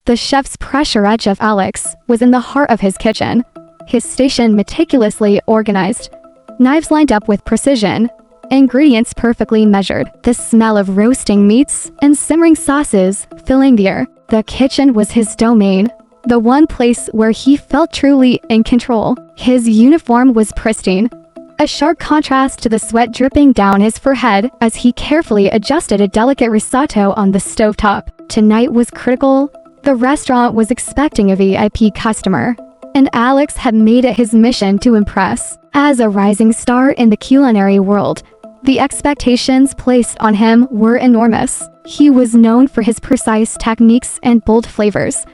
The chef's pressure at Chef Alex was in the heart of his kitchen. His station meticulously organized, knives lined up with precision, ingredients perfectly measured, the smell of roasting meats and simmering sauces filling the air. The kitchen was his domain, the one place where he felt truly in control. His uniform was pristine, a sharp contrast to the sweat dripping down his forehead as he carefully adjusted a delicate risotto on the stovetop. Tonight was critical. The restaurant was expecting a VIP customer, and Alex had made it his mission to impress. As a rising star in the culinary world, the expectations placed on him were enormous. He was known for his precise techniques and bold flavors.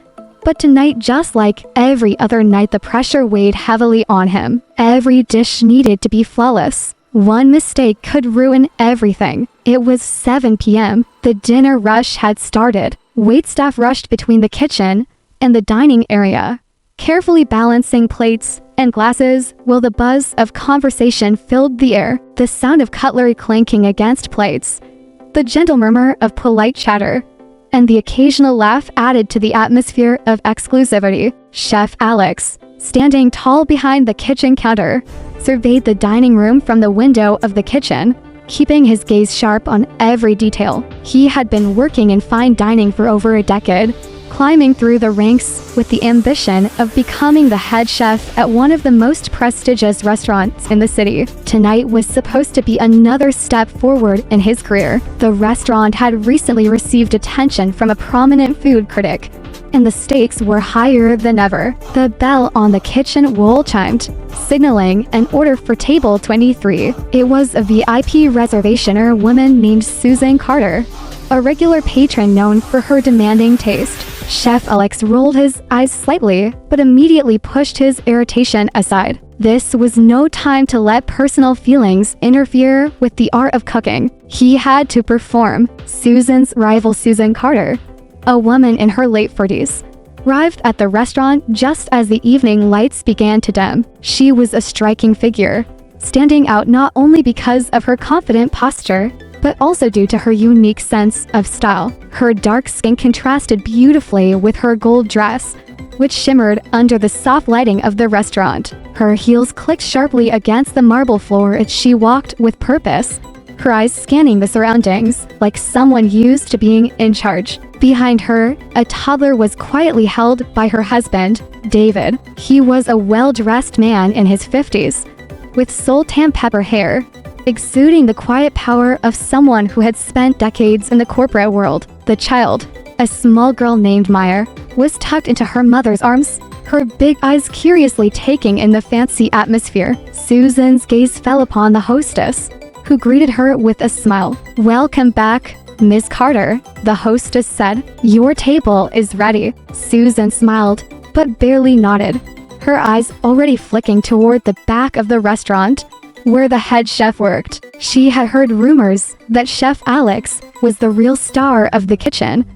But tonight, just like every other night, the pressure weighed heavily on him. Every dish needed to be flawless. One mistake could ruin everything. It was 7 p.m. The dinner rush had started. Waitstaff rushed between the kitchen and the dining area, carefully balancing plates and glasses while the buzz of conversation filled the air. The sound of cutlery clanking against plates, the gentle murmur of polite chatter, and the occasional laugh added to the atmosphere of exclusivity. Chef Alex, standing tall behind the kitchen counter, surveyed the dining room from the window of the kitchen, keeping his gaze sharp on every detail. He had been working in fine dining for over a decade, climbing through the ranks with the ambition of becoming the head chef at one of the most prestigious restaurants in the city. Tonight was supposed to be another step forward in his career. The restaurant had recently received attention from a prominent food critic, and the stakes were higher than ever. The bell on the kitchen wall chimed, signaling an order for table 23. It was a VIP reservationer woman named Susan Carter, a regular patron known for her demanding taste. Chef Alex rolled his eyes slightly, but immediately pushed his irritation aside. This was no time to let personal feelings interfere with the art of cooking. He had to perform. Susan's rival, Susan Carter, a woman in her late 40s, arrived at the restaurant just as the evening lights began to dim. She was a striking figure, standing out not only because of her confident posture, but also due to her unique sense of style. Her dark skin contrasted beautifully with her gold dress, which shimmered under the soft lighting of the restaurant. Her heels clicked sharply against the marble floor as she walked with purpose, her eyes scanning the surroundings like someone used to being in charge. Behind her, a toddler was quietly held by her husband, David. He was a well-dressed man in his 50s, with sultan pepper hair, exuding the quiet power of someone who had spent decades in the corporate world. The child, a small girl named Maya, was tucked into her mother's arms, her big eyes curiously taking in the fancy atmosphere. Susan's gaze fell upon the hostess, who greeted her with a smile. "Welcome back, Miss Carter," the hostess said. "Your table is ready." Susan smiled, but barely nodded, her eyes already flicking toward the back of the restaurant, where the head chef worked. She had heard rumors that Chef Alex was the real star of the kitchen,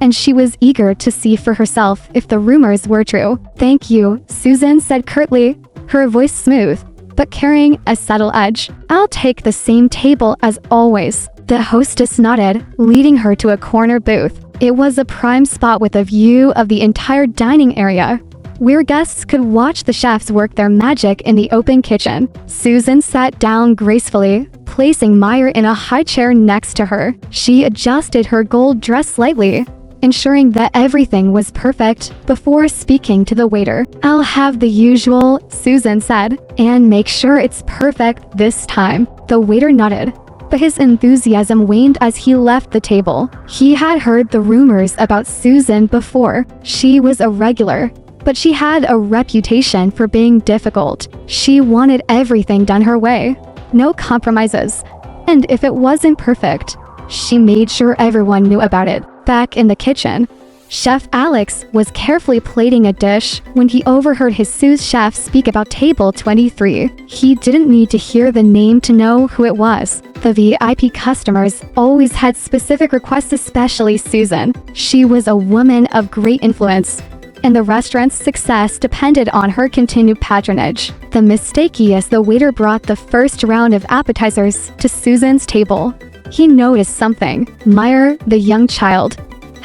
and she was eager to see for herself if the rumors were true. "Thank you," Susan said curtly, her voice smooth, but carrying a subtle edge. "I'll take the same table as always." The hostess nodded, leading her to a corner booth. It was a prime spot with a view of the entire dining area, where guests could watch the chefs work their magic in the open kitchen. Susan sat down gracefully, placing Meyer in a high chair next to her. She adjusted her gold dress slightly, ensuring that everything was perfect before speaking to the waiter. "I'll have the usual," Susan said, "and make sure it's perfect this time." The waiter nodded, but his enthusiasm waned as he left the table. He had heard the rumors about Susan before. She was a regular, but she had a reputation for being difficult. She wanted everything done her way, no compromises, and if it wasn't perfect, she made sure everyone knew about it. Back in the kitchen, Chef Alex was carefully plating a dish when he overheard his sous chef speak about table 23. He didn't need to hear the name to know who it was. The VIP customers always had specific requests, especially Susan. She was a woman of great influence, and the restaurant's success depended on her continued patronage. The mistake as the waiter brought the first round of appetizers to Susan's table, he noticed something. Meyer, the young child,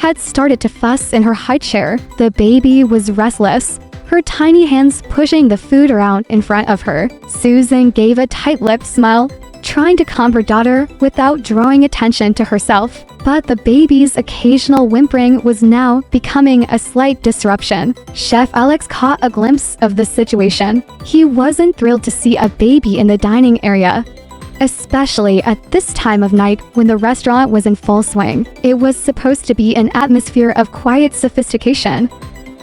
had started to fuss in her high chair. The baby was restless, her tiny hands pushing the food around in front of her. Susan gave a tight-lipped smile, trying to calm her daughter without drawing attention to herself. But the baby's occasional whimpering was now becoming a slight disruption. Chef Alex caught a glimpse of the situation. He wasn't thrilled to see a baby in the dining area, especially at this time of night when the restaurant was in full swing. It was supposed to be an atmosphere of quiet sophistication,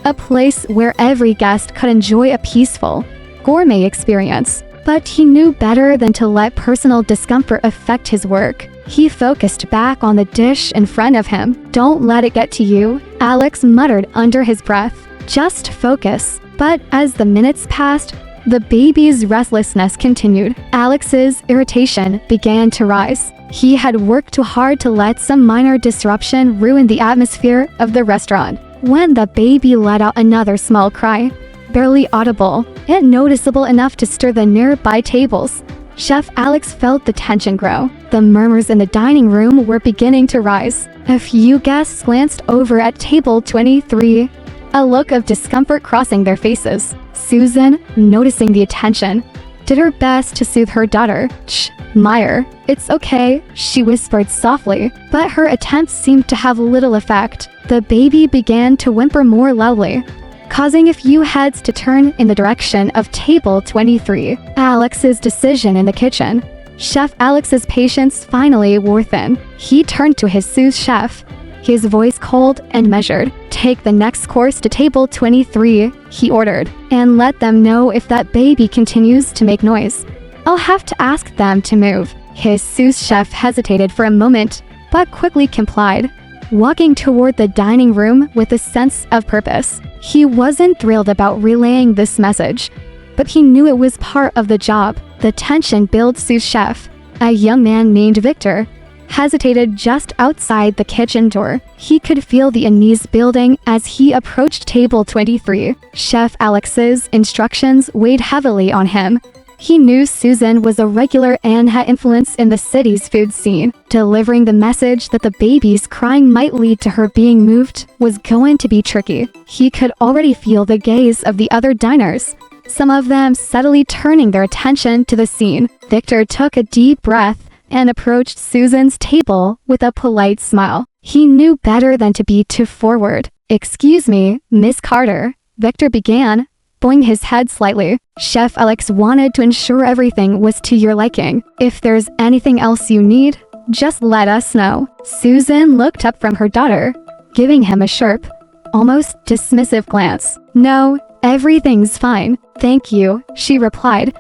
a place where every guest could enjoy a peaceful, gourmet experience. But he knew better than to let personal discomfort affect his work. He focused back on the dish in front of him. "Don't let it get to you," Alex muttered under his breath. "Just focus." But as the minutes passed, the baby's restlessness continued. Alex's irritation began to rise. He had worked too hard to let some minor disruption ruin the atmosphere of the restaurant. When the baby let out another small cry, barely audible, yet noticeable enough to stir the nearby tables, Chef Alex felt the tension grow. The murmurs in the dining room were beginning to rise. A few guests glanced over at table 23, a look of discomfort crossing their faces. Susan, noticing the attention, did her best to soothe her daughter. "Shh, Meyer, it's okay," she whispered softly, but her attempts seemed to have little effect. The baby began to whimper more loudly, causing a few heads to turn in the direction of table 23. Alex's decision in the kitchen. Chef Alex's patience finally wore thin. He turned to his sous chef, his voice cold and measured. "Take the next course to table 23, he ordered, "and let them know if that baby continues to make noise. I'll have to ask them to move." His sous chef hesitated for a moment, but quickly complied, walking toward the dining room with a sense of purpose. He wasn't thrilled about relaying this message, but he knew it was part of the job. The tension built sous chef, a young man named Victor, hesitated just outside the kitchen door. He could feel the unease building as he approached table 23. Chef Alex's instructions weighed heavily on him. He knew Susan was a regular and had influence in the city's food scene. Delivering the message that the baby's crying might lead to her being moved was going to be tricky. He could already feel the gaze of the other diners, some of them subtly turning their attention to the scene. Victor took a deep breath and approached Susan's table with a polite smile. He knew better than to be too forward. "Excuse me, Miss Carter," Victor began, bowing his head slightly. Chef Alex wanted to ensure everything was to your liking. "If there's anything else you need, just let us know." Susan looked up from her daughter, giving him a sharp, almost dismissive glance. "No, everything's fine, thank you," she replied.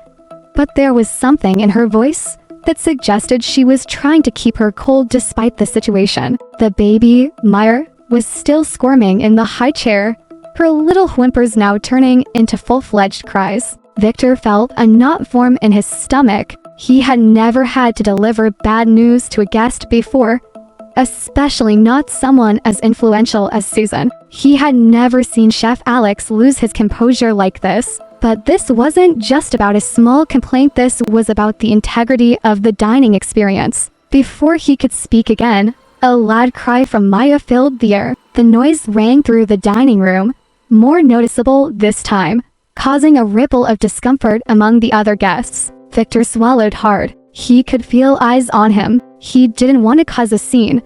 But there was something in her voice that suggested she was trying to keep her cool despite the situation. The baby, Meyer, was still squirming in the high chair, her little whimpers now turning into full-fledged cries. Victor felt a knot form in his stomach. He had never had to deliver bad news to a guest before, especially not someone as influential as Susan. He had never seen Chef Alex lose his composure like this. But this wasn't just about a small complaint, this was about the integrity of the dining experience. Before he could speak again, a loud cry from Maya filled the air. The noise rang through the dining room, more noticeable this time, causing a ripple of discomfort among the other guests. Victor swallowed hard. He could feel eyes on him. He didn't want to cause a scene,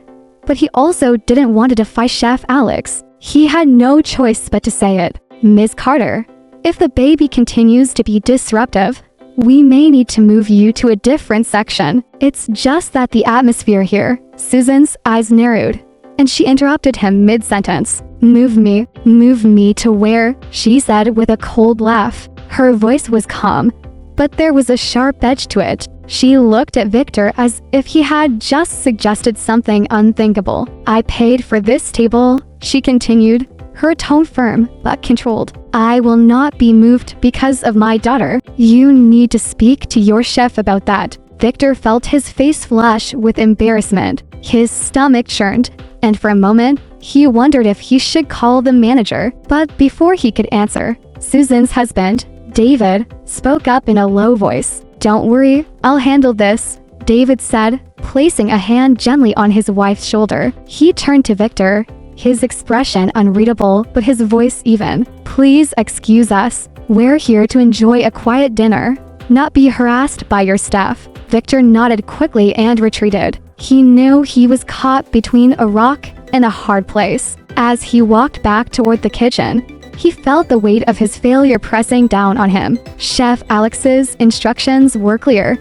but he also didn't want to defy Chef Alex. He had no choice but to say it. "Ms. Carter, if the baby continues to be disruptive, we may need to move you to a different section. It's just that the atmosphere here." Susan's eyes narrowed, and she interrupted him mid-sentence. Move me to where?" she said with a cold laugh. Her voice was calm, but there was a sharp edge to it. She looked at Victor as if he had just suggested something unthinkable. "I paid for this table," she continued, her tone firm but controlled. "I will not be moved because of my daughter. You need to speak to your chef about that." Victor felt his face flush with embarrassment. His stomach churned, and for a moment, he wondered if he should call the manager. But before he could answer, Susan's husband, David, spoke up in a low voice. "Don't worry, I'll handle this," David said, placing a hand gently on his wife's shoulder. He turned to Victor, his expression unreadable but his voice even. "Please excuse us. We're here to enjoy a quiet dinner, not be harassed by your staff." Victor nodded quickly and retreated. He knew he was caught between a rock and a hard place. As he walked back toward the kitchen, he felt the weight of his failure pressing down on him. Chef Alex's instructions were clear,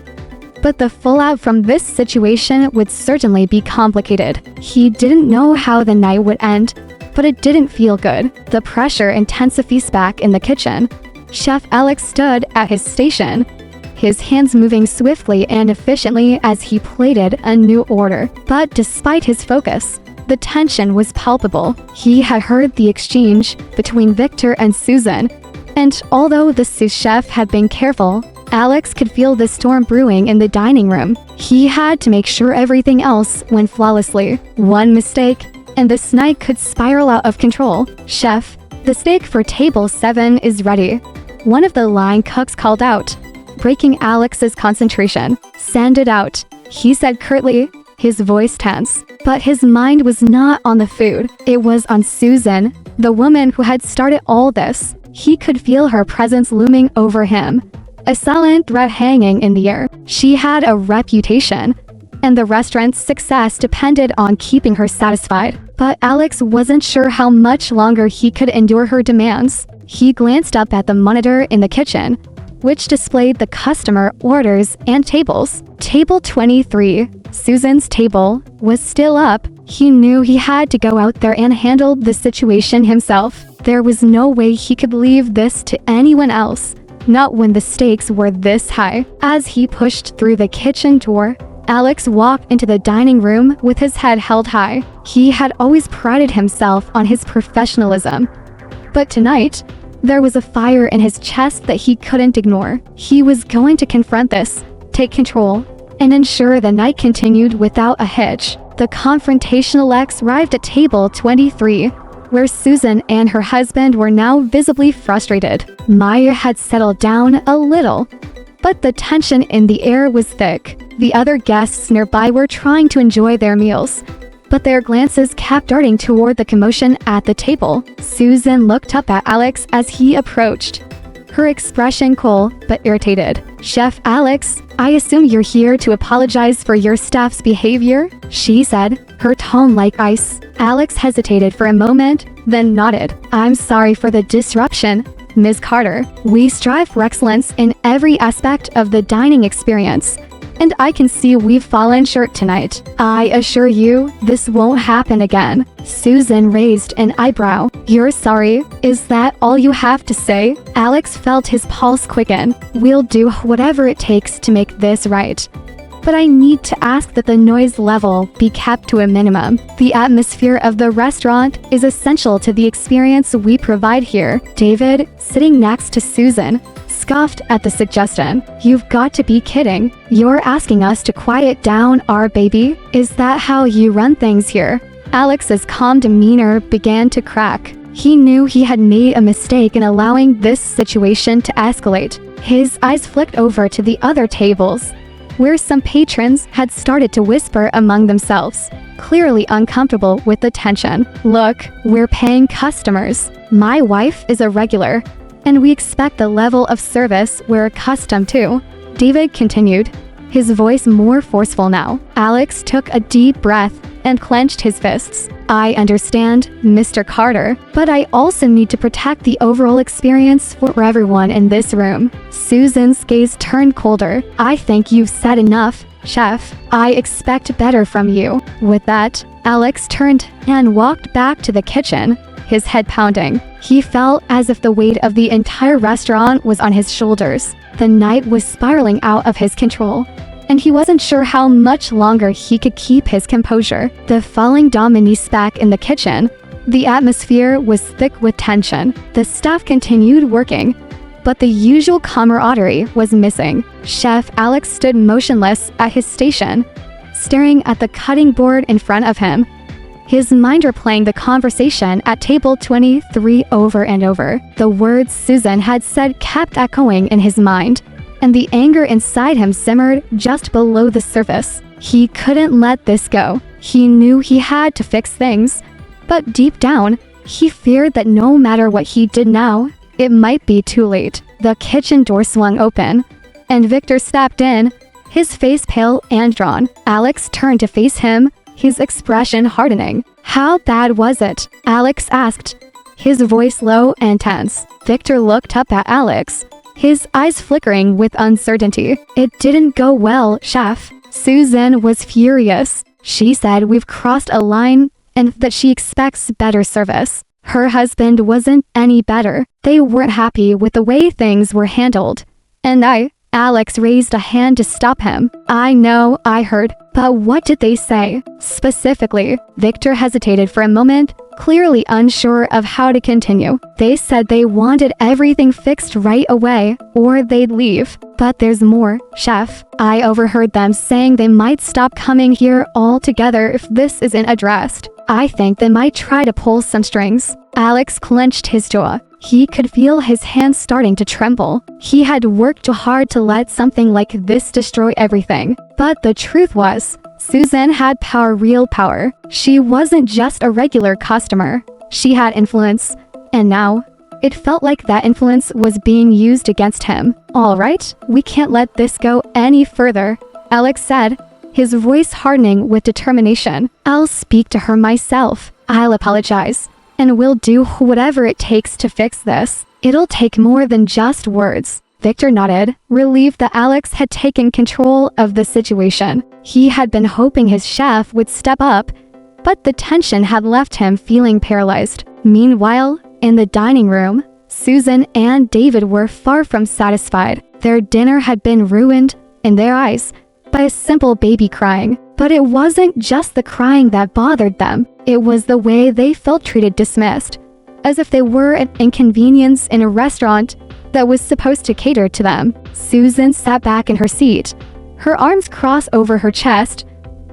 but the fallout from this situation would certainly be complicated. He didn't know how the night would end, but it didn't feel good. The pressure intensifies back in the kitchen. Chef Alex stood at his station, his hands moving swiftly and efficiently as he plated a new order. But despite his focus, the tension was palpable. He had heard the exchange between Victor and Susan, and although the sous chef had been careful, Alex could feel the storm brewing in the dining room. He had to make sure everything else went flawlessly. One mistake, and this night could spiral out of control. "Chef, the steak for table 7 is ready," one of the line cooks called out, breaking Alex's concentration. "Send it out," he said curtly, his voice tense. But his mind was not on the food. It was on Susan, the woman who had started all this. He could feel her presence looming over him, a silent threat hanging in the air. She had a reputation, and the restaurant's success depended on keeping her satisfied. But Alex wasn't sure how much longer he could endure her demands. He glanced up at the monitor in the kitchen, which displayed the customer orders and tables. Table 23, Susan's table, was still up. He knew he had to go out there and handle the situation himself. There was no way he could leave this to anyone else, not when the stakes were this high. As he pushed through the kitchen door, Alex walked into the dining room with his head held high. He had always prided himself on his professionalism, but tonight, there was a fire in his chest that he couldn't ignore. He was going to confront this, take control, and ensure the night continued without a hitch. The confrontational X arrived at table 23, where Susan and her husband were now visibly frustrated. Maya had settled down a little, but the tension in the air was thick. The other guests nearby were trying to enjoy their meals, but their glances kept darting toward the commotion at the table. Susan looked up at Alex as he approached, her expression cool but irritated. "Chef Alex, I assume you're here to apologize for your staff's behavior?" she said, her tone like ice. Alex hesitated for a moment, then nodded. "I'm sorry for the disruption, Ms. Carter. We strive for excellence in every aspect of the dining experience, and I can see we've fallen short tonight. I assure you, this won't happen again." Susan raised an eyebrow. "You're sorry? Is that all you have to say?" Alex felt his pulse quicken. "We'll do whatever it takes to make this right, but I need to ask that the noise level be kept to a minimum. The atmosphere of the restaurant is essential to the experience we provide here." David, sitting next to Susan, scoffed at the suggestion. "You've got to be kidding. You're asking us to quiet down our baby? Is that how you run things here?" Alex's calm demeanor began to crack. He knew he had made a mistake in allowing this situation to escalate. His eyes flicked over to the other tables, where some patrons had started to whisper among themselves, clearly uncomfortable with the tension. "Look, we're paying customers. My wife is a regular, and we expect the level of service we're accustomed to," David continued, his voice more forceful now. Alex took a deep breath and clenched his fists. "I understand, Mr. Carter, but I also need to protect the overall experience for everyone in this room." Susan's gaze turned colder. "I think you've said enough, Chef. I expect better from you." With that, Alex turned and walked back to the kitchen, his head pounding. He felt as if the weight of the entire restaurant was on his shoulders. The night was spiraling out of his control, and he wasn't sure how much longer he could keep his composure. The falling dominoes back in the kitchen, the atmosphere was thick with tension. The staff continued working, but the usual camaraderie was missing. Chef Alex stood motionless at his station, staring at the cutting board in front of him, his mind replaying the conversation at table 23 over and over. The words Susan had said kept echoing in his mind, and the anger inside him simmered just below the surface. He couldn't let this go. He knew he had to fix things, But deep down, he feared that no matter what he did now, it might be too late. The kitchen door swung open, and Victor stepped in, his face pale and drawn. Alex turned to face him, his expression hardening. "How bad was it?" Alex asked, his voice low and tense. Victor looked up at Alex, his eyes flickering with uncertainty. "It didn't go well, chef." Susan was furious. She said we've crossed a line and that she expects better service. Her husband wasn't any better. They weren't happy with the way things were handled. And Alex raised a hand to stop him. "I know, I heard, but what did they say? Specifically?" Victor hesitated for a moment, clearly unsure of how to continue. "They said they wanted everything fixed right away, or they'd leave. But there's more, chef. I overheard them saying they might stop coming here altogether if this isn't addressed. I think they might try to pull some strings." Alex clenched his jaw. He could feel his hands starting to tremble. He had worked too hard to let something like this destroy everything. But the truth was, Susan had power, real power. She wasn't just a regular customer. She had influence. And now, it felt like that influence was being used against him. "All right, we can't let this go any further," Alex said, his voice hardening with determination. "I'll speak to her myself. I'll apologize. And we'll do whatever it takes to fix this. It'll take more than just words." Victor nodded, relieved that Alex had taken control of the situation. He had been hoping his chef would step up, but the tension had left him feeling paralyzed. Meanwhile, in the dining room, Susan and David were far from satisfied. Their dinner had been ruined, in their eyes, by a simple baby crying. But it wasn't just the crying that bothered them. It was the way they felt treated, dismissed, as if they were an inconvenience in a restaurant that was supposed to cater to them. Susan sat back in her seat, her arms crossed over her chest,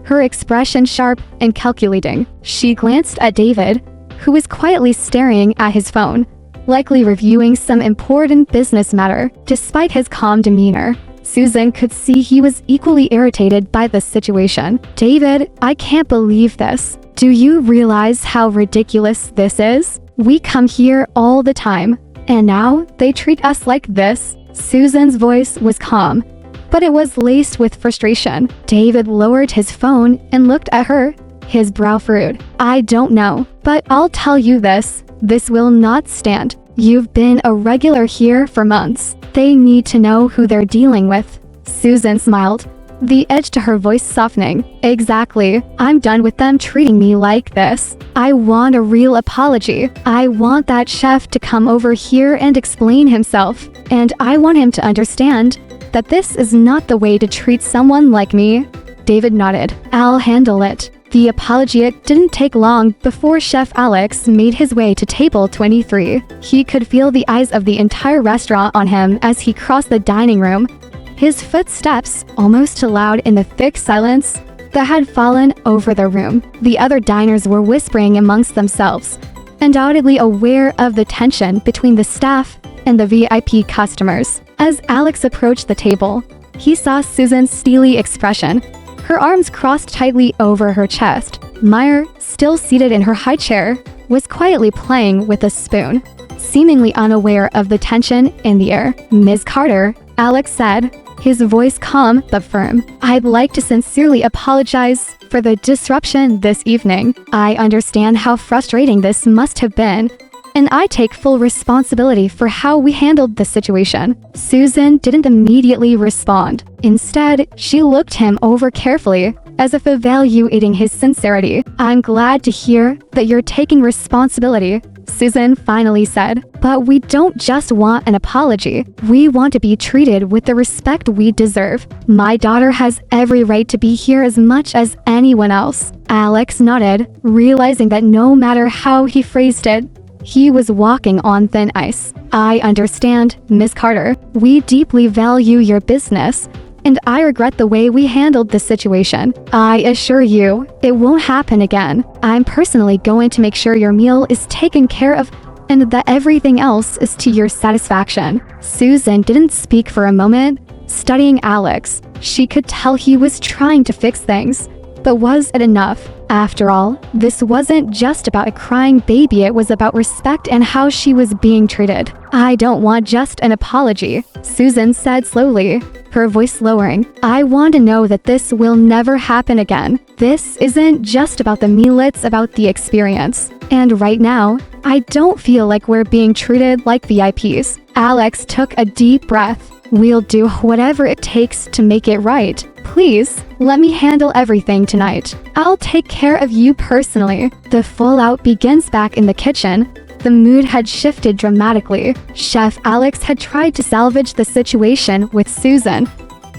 her expression sharp and calculating. She glanced at David, who was quietly staring at his phone, likely reviewing some important business matter. Despite his calm demeanor, Susan could see he was equally irritated by the situation. "David, I can't believe this. Do you realize how ridiculous this is? We come here all the time, and now they treat us like this." Susan's voice was calm, but it was laced with frustration. David lowered his phone and looked at her, his brow furrowed. "I don't know, but I'll tell you this. This will not stand. You've been a regular here for months. They need to know who they're dealing with." Susan smiled, the edge to her voice softening. "Exactly. I'm done with them treating me like this. I want a real apology. I want that chef to come over here and explain himself. And I want him to understand that this is not the way to treat someone like me." David nodded. "I'll handle it." The apology didn't take long before Chef Alex made his way to table 23. He could feel the eyes of the entire restaurant on him as he crossed the dining room, his footsteps almost too loud in the thick silence that had fallen over the room. The other diners were whispering amongst themselves, undoubtedly aware of the tension between the staff and the VIP customers. As Alex approached the table, he saw Susan's steely expression, her arms crossed tightly over her chest. Meyer, still seated in her high chair, was quietly playing with a spoon, seemingly unaware of the tension in the air. "Ms. Carter," Alex said, his voice calm but firm, "I'd like to sincerely apologize for the disruption this evening. I understand how frustrating this must have been, and I take full responsibility for how we handled the situation." Susan didn't immediately respond. Instead, she looked him over carefully, as if evaluating his sincerity. "I'm glad to hear that you're taking responsibility," Susan finally said. "But we don't just want an apology. We want to be treated with the respect we deserve. My daughter has every right to be here as much as anyone else." Alex nodded, realizing that no matter how he phrased it, he was walking on thin ice. "I understand, Ms. Carter. We deeply value your business, and I regret the way we handled the situation. I assure you, it won't happen again. I'm personally going to make sure your meal is taken care of and that everything else is to your satisfaction." Susan didn't speak for a moment, studying Alex. She could tell he was trying to fix things, but was it enough? After all, this wasn't just about a crying baby, it was about respect and how she was being treated. "I don't want just an apology," Susan said slowly, her voice lowering. "I want to know that this will never happen again. This isn't just about the meal, it's about the experience. And right now, I don't feel like we're being treated like VIPs." Alex took a deep breath. "We'll do whatever it takes to make it right. Please, let me handle everything tonight. I'll take care of you personally." The fallout begins back in the kitchen. The mood had shifted dramatically. Chef Alex had tried to salvage the situation with Susan,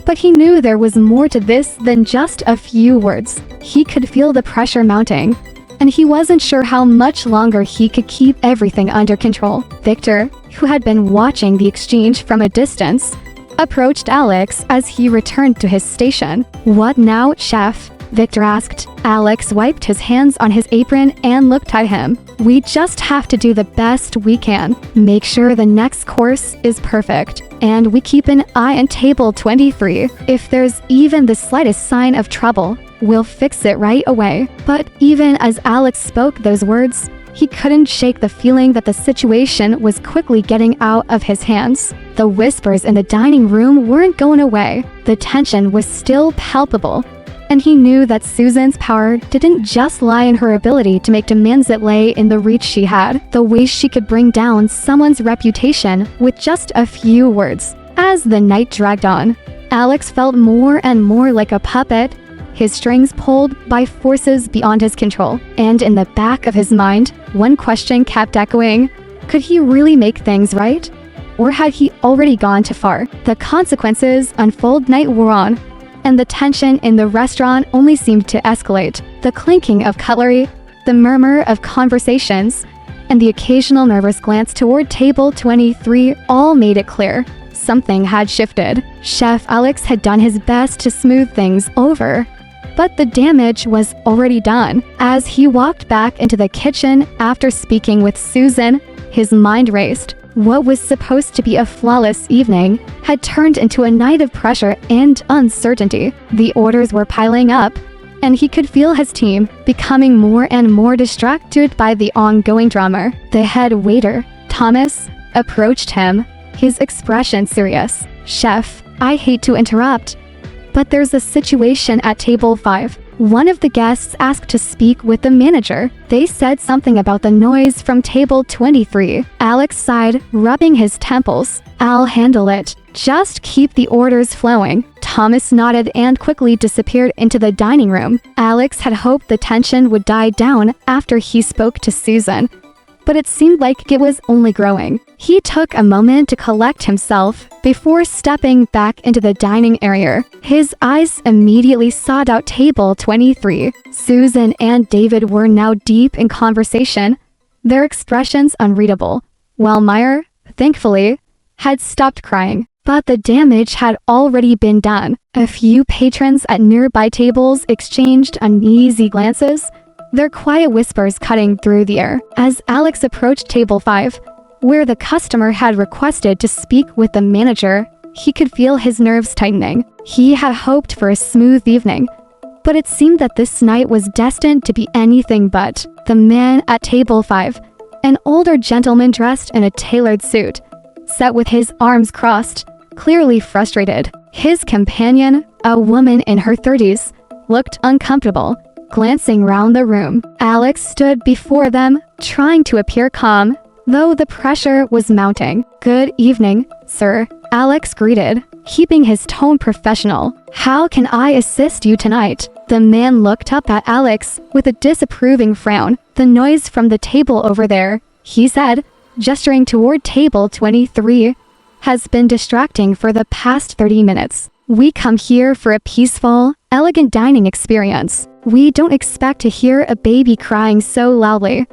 but he knew there was more to this than just a few words. He could feel the pressure mounting, and he wasn't sure how much longer he could keep everything under control. Victor, who had been watching the exchange from a distance, approached Alex as he returned to his station. "What now, chef?" Victor asked. Alex wiped his hands on his apron and looked at him. "We just have to do the best we can. Make sure the next course is perfect. And we keep an eye on table 23. If there's even the slightest sign of trouble, we'll fix it right away." But even as Alex spoke those words, he couldn't shake the feeling that the situation was quickly getting out of his hands. The whispers in the dining room weren't going away. The tension was still palpable, and he knew that Susan's power didn't just lie in her ability to make demands, it lay in the reach she had, the way she could bring down someone's reputation with just a few words. As the night dragged on, Alex felt more and more like a puppet, his strings pulled by forces beyond his control. And in the back of his mind, one question kept echoing: could he really make things right? Or had he already gone too far? The consequences unfold night wore on, and the tension in the restaurant only seemed to escalate. The clinking of cutlery, the murmur of conversations, and the occasional nervous glance toward table 23 all made it clear something had shifted. Chef Alex had done his best to smooth things over, but the damage was already done. As he walked back into the kitchen after speaking with Susan, his mind raced. What was supposed to be a flawless evening had turned into a night of pressure and uncertainty. The orders were piling up, and he could feel his team becoming more and more distracted by the ongoing drama. The head waiter, Thomas, approached him, his expression serious. "Chef, I hate to interrupt, but there's a situation at table 5. One of the guests asked to speak with the manager. They said something about the noise from table 23. Alex sighed, rubbing his temples. "I'll handle it. Just keep the orders flowing." Thomas nodded and quickly disappeared into the dining room. Alex had hoped the tension would die down after he spoke to Susan, but it seemed like it was only growing. He took a moment to collect himself before stepping back into the dining area. His eyes immediately sought out table 23. Susan and David were now deep in conversation, their expressions unreadable, while Meyer, thankfully, had stopped crying. But the damage had already been done. A few patrons at nearby tables exchanged uneasy glances, their quiet whispers cutting through the air. As Alex approached table 5, where the customer had requested to speak with the manager, he could feel his nerves tightening. He had hoped for a smooth evening, but it seemed that this night was destined to be anything but. The man at table 5, an older gentleman dressed in a tailored suit, sat with his arms crossed, clearly frustrated. His companion, a woman in her 30s, looked uncomfortable, glancing round the room. Alex stood before them, trying to appear calm, though the pressure was mounting. "Good evening, sir," Alex greeted, keeping his tone professional. "How can I assist you tonight?" The man looked up at Alex with a disapproving frown. "The noise from the table over there," he said, gesturing toward table 23, "has been distracting for the past 30 minutes. We come here for a peaceful, elegant dining experience. We don't expect to hear a baby crying so loudly,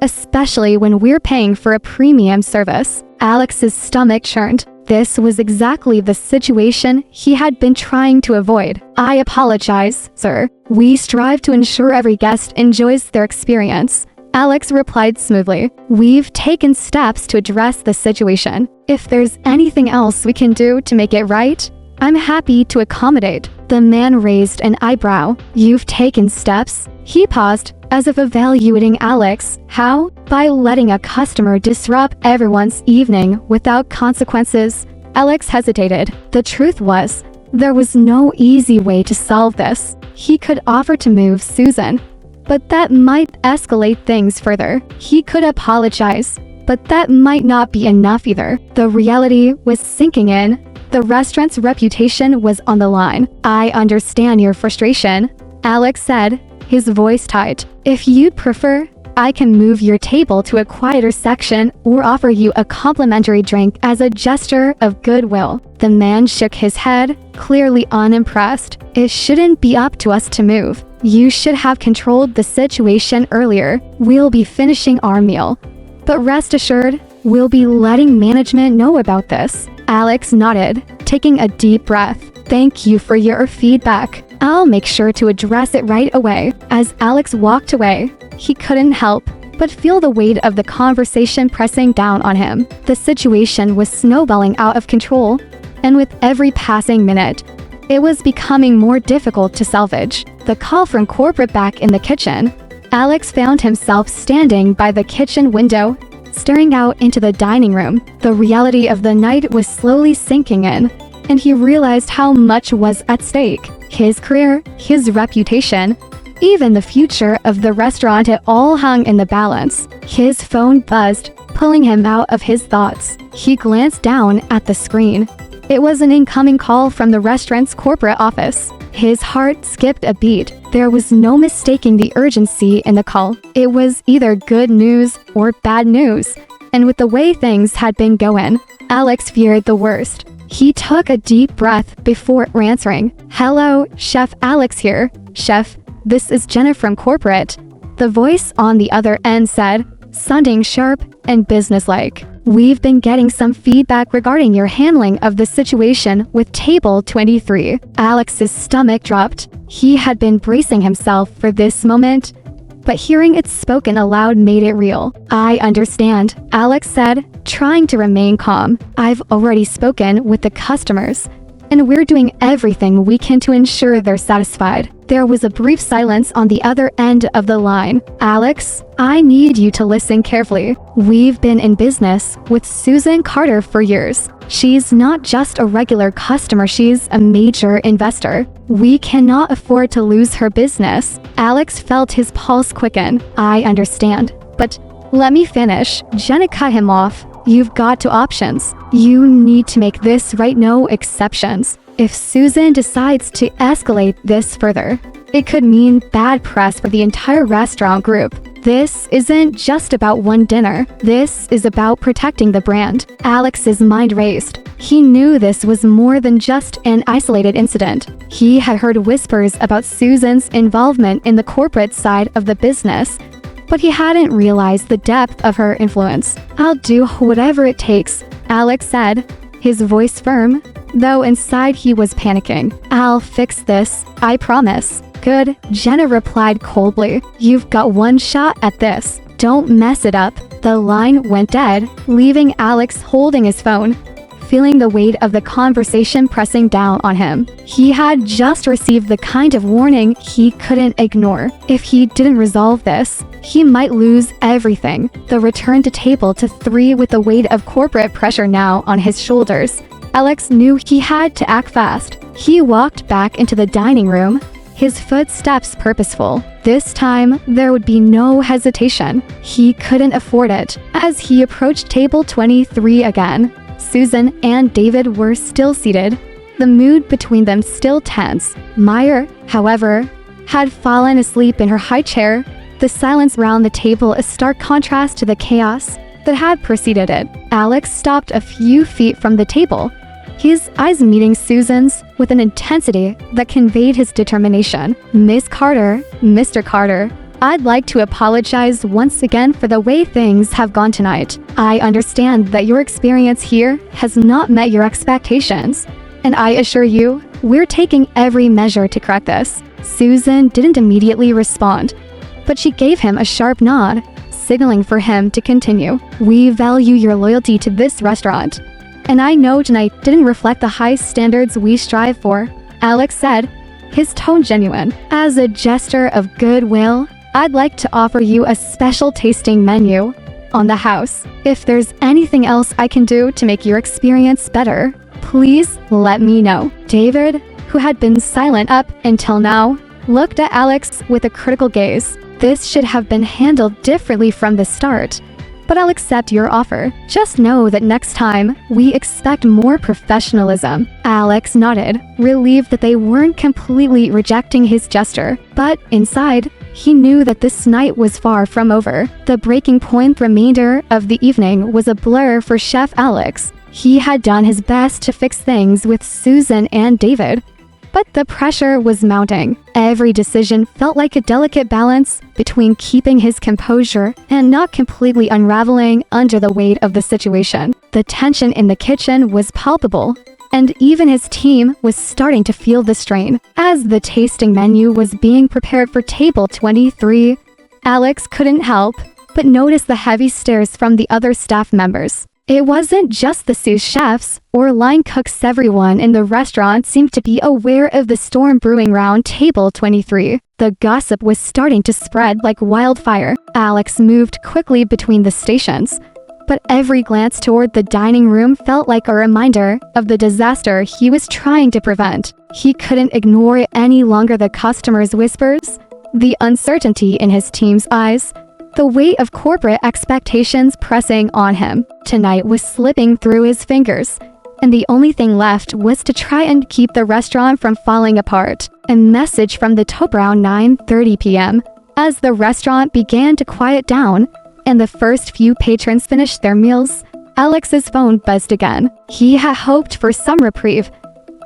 especially when we're paying for a premium service." Alex's stomach churned. This was exactly the situation he had been trying to avoid. "I apologize, sir. We strive to ensure every guest enjoys their experience," Alex replied smoothly. "We've taken steps to address the situation. If there's anything else we can do to make it right, I'm happy to accommodate. The man raised an eyebrow. You've taken steps? He paused, as if evaluating Alex. How? By letting a customer disrupt everyone's evening without consequences. Alex hesitated. The truth was, there was no easy way to solve this. He could offer to move Susan, but that might escalate things further. He could apologize, but that might not be enough either. The reality was sinking in. The restaurant's reputation was on the line. I understand your frustration, Alex said, his voice tight. If you'd prefer, I can move your table to a quieter section or offer you a complimentary drink as a gesture of goodwill. The man shook his head, clearly unimpressed. It shouldn't be up to us to move. You should have controlled the situation earlier. We'll be finishing our meal. But rest assured, we'll be letting management know about this. Alex nodded, taking a deep breath. Thank you for your feedback. I'll make sure to address it right away. As Alex walked away, he couldn't help but feel the weight of the conversation pressing down on him. The situation was snowballing out of control, and with every passing minute, it was becoming more difficult to salvage. The call from corporate back in the kitchen. Alex found himself standing by the kitchen window, staring out into the dining room. The reality of the night was slowly sinking in, and he realized how much was at stake. His career, his reputation, even the future of the restaurant, it all hung in the balance. His phone buzzed, pulling him out of his thoughts. He glanced down at the screen. It was an incoming call from the restaurant's corporate office. His heart skipped a beat. There was no mistaking the urgency in the call. It was either good news or bad news. And with the way things had been going, Alex feared the worst. He took a deep breath before answering. Hello, Chef Alex here. Chef, this is Jenna from corporate. The voice on the other end said, sounding sharp and businesslike. We've been getting some feedback regarding your handling of the situation with table 23. Alex's stomach dropped. He had been bracing himself for this moment, but hearing it spoken aloud made it real. I understand, Alex said, trying to remain calm. I've already spoken with the customers, and we're doing everything we can to ensure they're satisfied. There was a brief silence on the other end of the line. Alex, I need you to listen carefully. We've been in business with Susan Carter for years. She's not just a regular customer, she's a major investor. We cannot afford to lose her business. Alex felt his pulse quicken. I understand, but let me finish. Jenna cut him off. You've got two options. You need to make this right, no exceptions. If Susan decides to escalate this further, it could mean bad press for the entire restaurant group. This isn't just about one dinner. This is about protecting the brand. Alex's mind raced. He knew this was more than just an isolated incident. He had heard whispers about Susan's involvement in the corporate side of the business, but he hadn't realized the depth of her influence. I'll do whatever it takes, Alex said, his voice firm, though inside he was panicking. I'll fix this, I promise. Good, Jenna replied coldly. You've got one shot at this. Don't mess it up. The line went dead, leaving Alex holding his phone, feeling the weight of the conversation pressing down on him. He had just received the kind of warning he couldn't ignore. If he didn't resolve this, he might lose everything. The return to table to 3 with the weight of corporate pressure now on his shoulders. Alex knew he had to act fast. He walked back into the dining room, his footsteps purposeful. This time, there would be no hesitation. He couldn't afford it. As he approached table 23 again, Susan and David were still seated, the mood between them still tense. Meyer, however, had fallen asleep in her high chair, the silence round the table a stark contrast to the chaos that had preceded it. Alex stopped a few feet from the table, his eyes meeting Susan's with an intensity that conveyed his determination. Miss Carter, Mr. Carter, I'd like to apologize once again for the way things have gone tonight. I understand that your experience here has not met your expectations, and I assure you, we're taking every measure to correct this. Susan didn't immediately respond, but she gave him a sharp nod, signaling for him to continue. We value your loyalty to this restaurant, and I know tonight didn't reflect the high standards we strive for," Alex said, his tone genuine. "As a gesture of goodwill, I'd like to offer you a special tasting menu on the house. If there's anything else I can do to make your experience better, please let me know." David, who had been silent up until now, looked at Alex with a critical gaze. "This should have been handled differently from the start, but I'll accept your offer. Just know that next time, we expect more professionalism." Alex nodded, relieved that they weren't completely rejecting his gesture. But inside, he knew that this night was far from over. The breaking point remainder of the evening was a blur for Chef Alex. He had done his best to fix things with Susan and David, but the pressure was mounting. Every decision felt like a delicate balance between keeping his composure and not completely unraveling under the weight of the situation. The tension in the kitchen was palpable, and even his team was starting to feel the strain. As the tasting menu was being prepared for table 23, Alex couldn't help but notice the heavy stares from the other staff members. It wasn't just the sous chefs or line cooks. Everyone in the restaurant seemed to be aware of the storm brewing round table 23. The gossip was starting to spread like wildfire. Alex moved quickly between the stations, but every glance toward the dining room felt like a reminder of the disaster he was trying to prevent. He couldn't ignore any longer the customers' whispers, the uncertainty in his team's eyes, the weight of corporate expectations pressing on him. Tonight was slipping through his fingers, and the only thing left was to try and keep the restaurant from falling apart. A message from the top around 9:30 p.m. As the restaurant began to quiet down and the first few patrons finished their meals, Alex's phone buzzed again. He had hoped for some reprieve,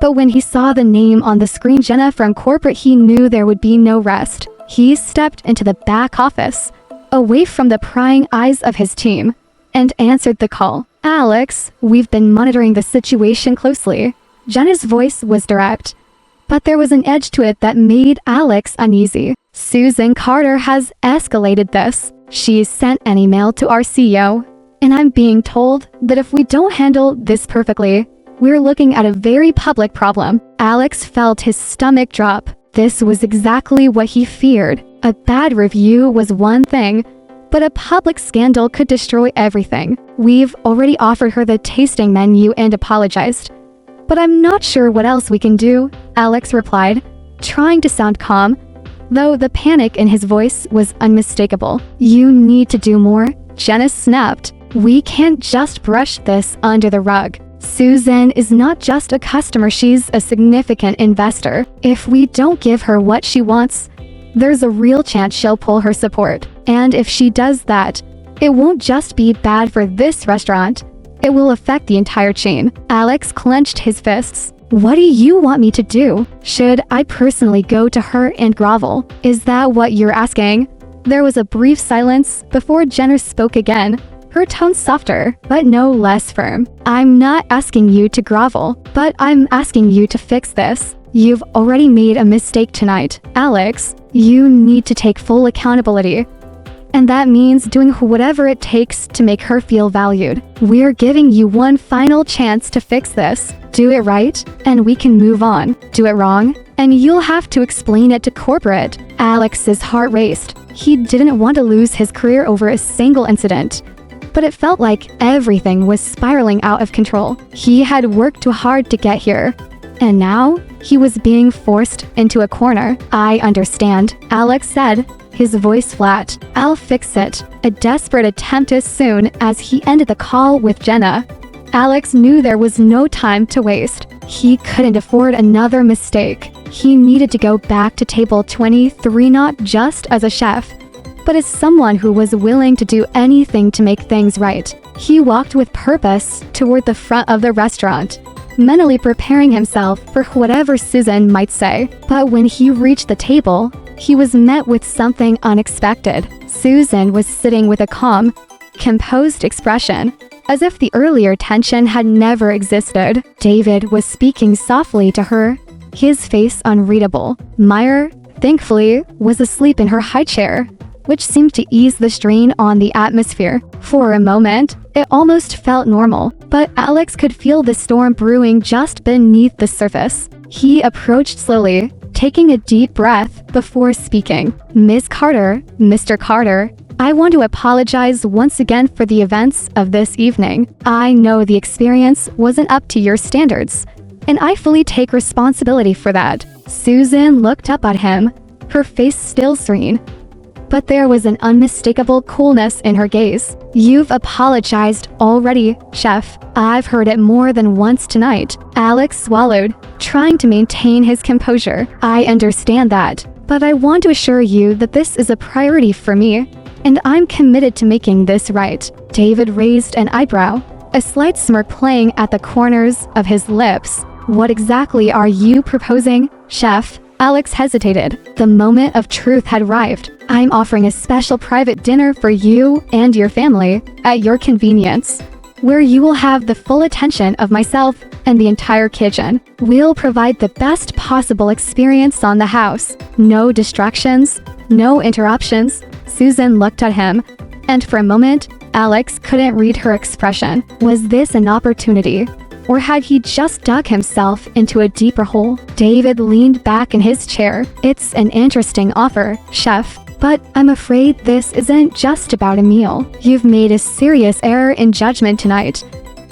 but when he saw the name on the screen, Jenna from corporate, he knew there would be no rest. He stepped into the back office, away from the prying eyes of his team, and answered the call. "Alex, we've been monitoring the situation closely." Jenna's voice was direct, but there was an edge to it that made Alex uneasy. "Susan Carter has escalated this. She's sent an email to our CEO, and I'm being told that if we don't handle this perfectly, we're looking at a very public problem." Alex felt his stomach drop. This was exactly what he feared. A bad review was one thing, but a public scandal could destroy everything. "We've already offered her the tasting menu and apologized, but I'm not sure what else we can do," Alex replied, trying to sound calm, though the panic in his voice was unmistakable. "You need to do more," Jenna snapped. "We can't just brush this under the rug. Susan is not just a customer, she's a significant investor. If we don't give her what she wants, there's a real chance she'll pull her support. And if she does that, it won't just be bad for this restaurant, it will affect the entire chain." Alex clenched his fists. "What do you want me to do? Should I personally go to her and grovel? Is that what you're asking?" There was a brief silence before Jenner spoke again, her tone softer, but no less firm. "I'm not asking you to grovel, but I'm asking you to fix this. You've already made a mistake tonight, Alex. You need to take full accountability. And that means doing whatever it takes to make her feel valued. We're giving you one final chance to fix this. Do it right, and we can move on. Do it wrong, and you'll have to explain it to corporate." Alex's heart raced. He didn't want to lose his career over a single incident, but it felt like everything was spiraling out of control. He had worked too hard to get here, and now he was being forced into a corner. "I understand," Alex said, his voice flat. "I'll fix it." A desperate attempt as soon as he ended the call with Jenna. Alex knew there was no time to waste. He couldn't afford another mistake. He needed to go back to table 23 not just as a chef, but as someone who was willing to do anything to make things right. He walked with purpose toward the front of the restaurant, mentally preparing himself for whatever Susan might say. But when he reached the table, he was met with something unexpected. Susan was sitting with a calm, composed expression, as if the earlier tension had never existed. David was speaking softly to her, his face unreadable. Meyer, thankfully, was asleep in her high chair, which seemed to ease the strain on the atmosphere. For a moment, it almost felt normal, but Alex could feel the storm brewing just beneath the surface. He approached slowly, taking a deep breath before speaking. "Miss Carter, Mr. Carter, I want to apologize once again for the events of this evening. I know the experience wasn't up to your standards, and I fully take responsibility for that." Susan looked up at him, her face still serene, but there was an unmistakable coolness in her gaze. "You've apologized already, Chef. I've heard it more than once tonight." Alex swallowed, trying to maintain his composure. "I understand that, but I want to assure you that this is a priority for me, and I'm committed to making this right." David raised an eyebrow, a slight smirk playing at the corners of his lips. "What exactly are you proposing, Chef?" Alex hesitated. The moment of truth had arrived. "I'm offering a special private dinner for you and your family, at your convenience, where you will have the full attention of myself and the entire kitchen. We'll provide the best possible experience on the house. No distractions, no interruptions." Susan looked at him, and for a moment, Alex couldn't read her expression. Was this an opportunity, or had he just dug himself into a deeper hole? David leaned back in his chair. "It's an interesting offer, Chef, but I'm afraid this isn't just about a meal. You've made a serious error in judgment tonight,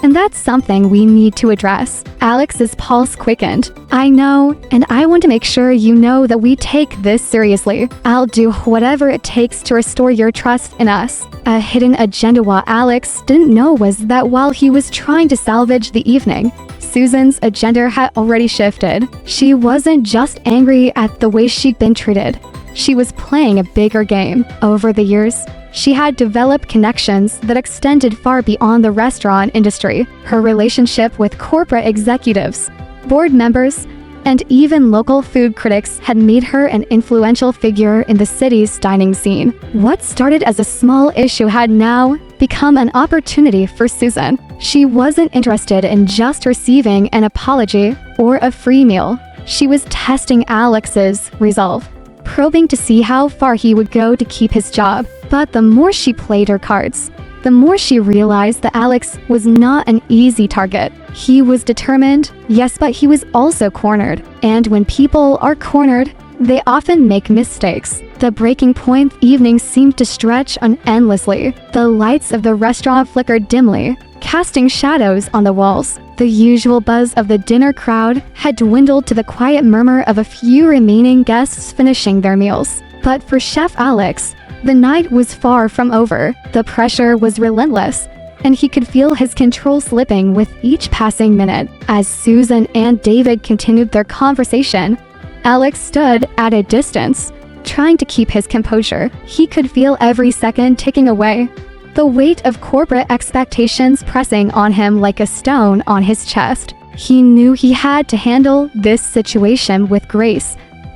and that's something we need to address." Alex's pulse quickened. "I know, and I want to make sure you know that we take this seriously. I'll do whatever it takes to restore your trust in us." A hidden agenda what Alex didn't know was that while he was trying to salvage the evening, Susan's agenda had already shifted. She wasn't just angry at the way she'd been treated. She was playing a bigger game. Over the years, she had developed connections that extended far beyond the restaurant industry. Her relationship with corporate executives, board members, and even local food critics had made her an influential figure in the city's dining scene. What started as a small issue had now become an opportunity for Susan. She wasn't interested in just receiving an apology or a free meal. She was testing Alex's resolve, probing to see how far he would go to keep his job. But the more she played her cards, the more she realized that Alex was not an easy target. He was determined, yes, but he was also cornered. And when people are cornered, they often make mistakes. The breaking point evening seemed to stretch on endlessly. The lights of the restaurant flickered dimly, casting shadows on the walls. The usual buzz of the dinner crowd had dwindled to the quiet murmur of a few remaining guests finishing their meals. But for Chef Alex, the night was far from over. The pressure was relentless, and he could feel his control slipping with each passing minute. As Susan and David continued their conversation, Alex stood at a distance, trying to keep his composure. He could feel every second ticking away, the weight of corporate expectations pressing on him like a stone on his chest. He knew he had to handle this situation with grace,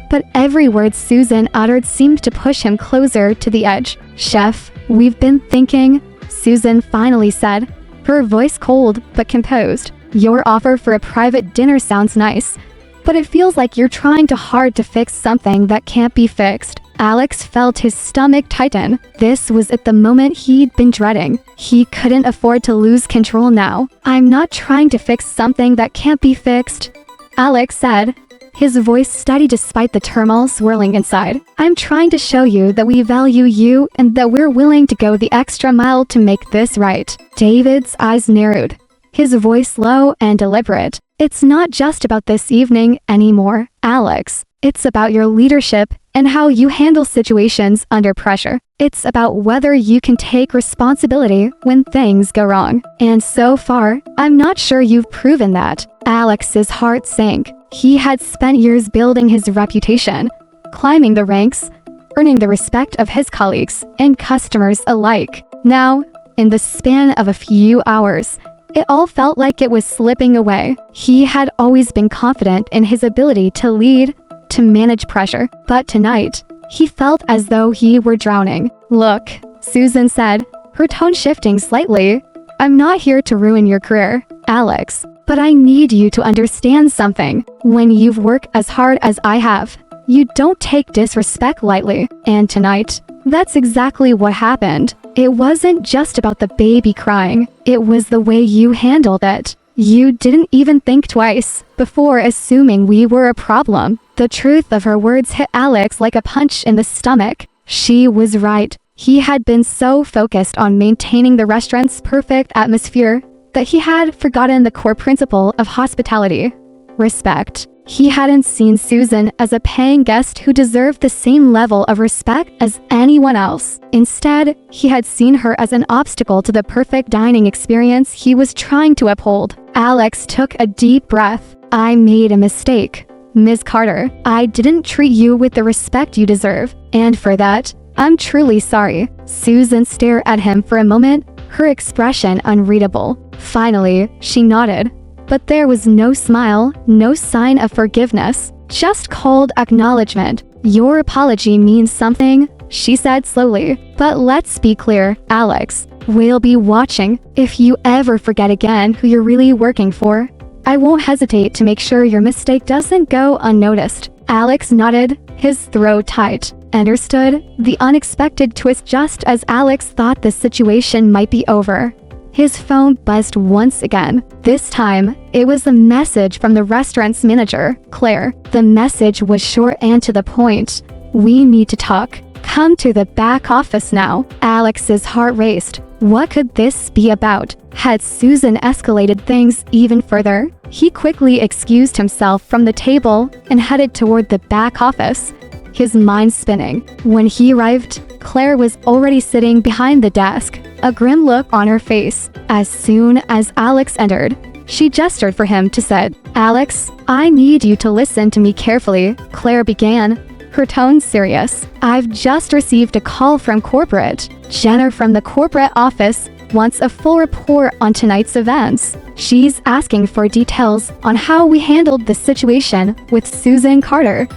but every word Susan uttered seemed to push him closer to the edge. "Chef, we've been thinking," Susan finally said, her voice cold but composed. "Your offer for a private dinner sounds nice, but it feels like you're trying too hard to fix something that can't be fixed." Alex felt his stomach tighten. This was at the moment he'd been dreading. He couldn't afford to lose control now. "I'm not trying to fix something that can't be fixed," Alex said, his voice steady despite the turmoil swirling inside. "I'm trying to show you that we value you and that we're willing to go the extra mile to make this right." David's eyes narrowed, his voice low and deliberate. "It's not just about this evening anymore, Alex. It's about your leadership and how you handle situations under pressure. It's about whether you can take responsibility when things go wrong. And so far, I'm not sure you've proven that." Alex's heart sank. He had spent years building his reputation, climbing the ranks, earning the respect of his colleagues and customers alike. Now, in the span of a few hours, it all felt like it was slipping away. He had always been confident in his ability to lead, to manage pressure, but tonight, he felt as though he were drowning. "Look," Susan said, her tone shifting slightly, "I'm not here to ruin your career, Alex, but I need you to understand something. When you've worked as hard as I have, you don't take disrespect lightly, and tonight, That's exactly what happened. It wasn't just about the baby crying. It was the way you handled it. You didn't even think twice before assuming we were a problem. The truth of her words hit Alex like a punch in the stomach. She was right. He had been so focused on maintaining the restaurant's perfect atmosphere that he had forgotten the core principle of hospitality: respect. He hadn't seen Susan as a paying guest who deserved the same level of respect as anyone else. Instead, he had seen her as an obstacle to the perfect dining experience he was trying to uphold. Alex took a deep breath. I made a mistake, Ms. Carter. I didn't treat you with the respect you deserve, and for that, I'm truly sorry. Susan stared at him for a moment, her expression unreadable. Finally, she nodded. But there was no smile, no sign of forgiveness, just cold acknowledgement. Your apology means something, she said slowly. But let's be clear, Alex. We'll be watching. If you ever forget again who you're really working for, I won't hesitate to make sure your mistake doesn't go unnoticed. Alex nodded, his throat tight. Understood the unexpected twist just as Alex thought the situation might be over. His phone buzzed once again. This time, it was a message from the restaurant's manager, Claire. The message was short and to the point. We need to talk. Come to the back office now. Alex's heart raced. What could this be about? Had Susan escalated things even further? He quickly excused himself from the table and headed toward the back office, his mind spinning. When he arrived, Claire was already sitting behind the desk, a grim look on her face. As soon as Alex entered, she gestured for him to say, Alex, I need you to listen to me carefully, Claire began, her tone serious. I've just received a call from corporate. Jenner from the corporate office wants a full report on tonight's events. She's asking for details on how we handled the situation with Susan Carter,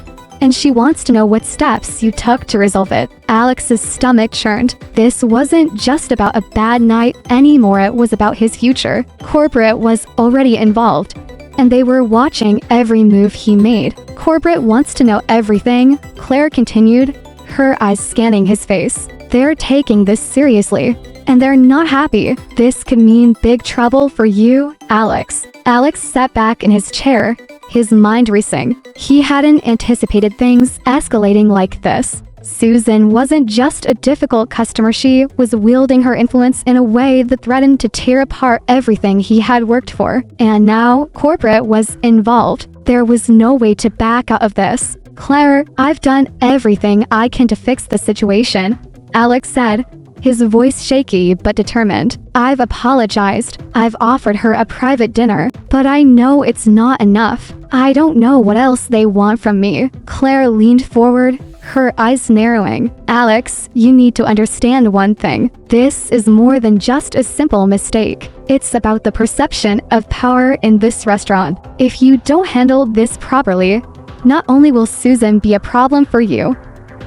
and she wants to know what steps you took to resolve it. Alex's stomach churned. This wasn't just about a bad night anymore, it was about his future. Corporate was already involved, and they were watching every move he made. Corporate wants to know everything, Claire continued, her eyes scanning his face. They're taking this seriously, and they're not happy. This could mean big trouble for you, Alex. Alex sat back in his chair, his mind racing. He hadn't anticipated things escalating like this. Susan wasn't just a difficult customer, she was wielding her influence in a way that threatened to tear apart everything he had worked for. And now, corporate was involved. There was no way to back out of this. Claire, I've done everything I can to fix the situation, Alex said, his voice shaky but determined. I've apologized. I've offered her a private dinner, but I know it's not enough. I don't know what else they want from me. Claire leaned forward, her eyes narrowing. Alex, you need to understand one thing. This is more than just a simple mistake. It's about the perception of power in this restaurant. If you don't handle this properly, not only will Susan be a problem for you,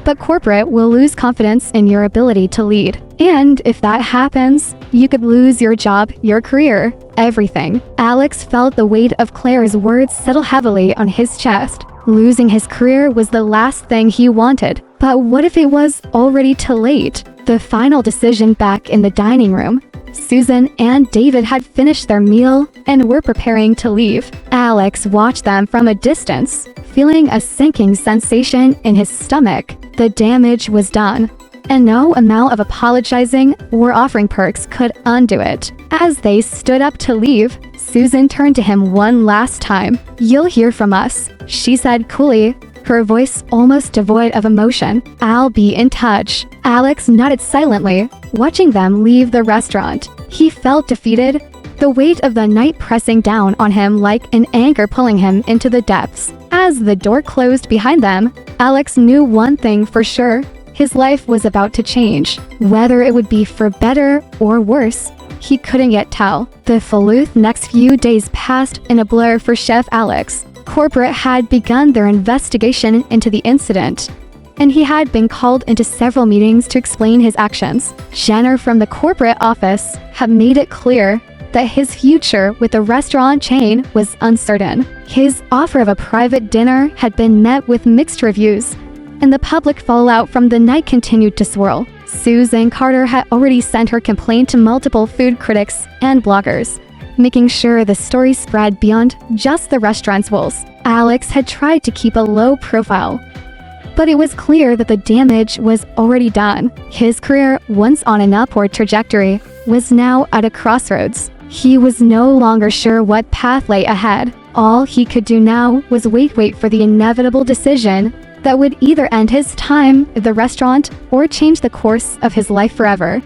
but corporate will lose confidence in your ability to lead. And if that happens, you could lose your job, your career, everything. Alex felt the weight of Claire's words settle heavily on his chest. Losing his career was the last thing he wanted. But what if it was already too late? The final decision back in the dining room. Susan and David had finished their meal and were preparing to leave. Alex watched them from a distance, feeling a sinking sensation in his stomach. The damage was done, and no amount of apologizing or offering perks could undo it. As they stood up to leave, Susan turned to him one last time. You'll hear from us, she said coolly, her voice almost devoid of emotion. I'll be in touch. Alex nodded silently, watching them leave the restaurant. He felt defeated, the weight of the night pressing down on him like an anchor pulling him into the depths. As the door closed behind them, Alex knew one thing for sure. His life was about to change. Whether it would be for better or worse, he couldn't yet tell. The next few days passed in a blur for Chef Alex. Corporate had begun their investigation into the incident, and he had been called into several meetings to explain his actions. Jenner from the corporate office had made it clear that his future with the restaurant chain was uncertain. His offer of a private dinner had been met with mixed reviews, and the public fallout from the night continued to swirl. Susan Carter had already sent her complaint to multiple food critics and bloggers, making sure the story spread beyond just the restaurant's walls. Alex had tried to keep a low profile, but it was clear that the damage was already done. His career, once on an upward trajectory, was now at a crossroads. He was no longer sure what path lay ahead. All he could do now was wait for the inevitable decision that would either end his time at the restaurant or change the course of his life forever.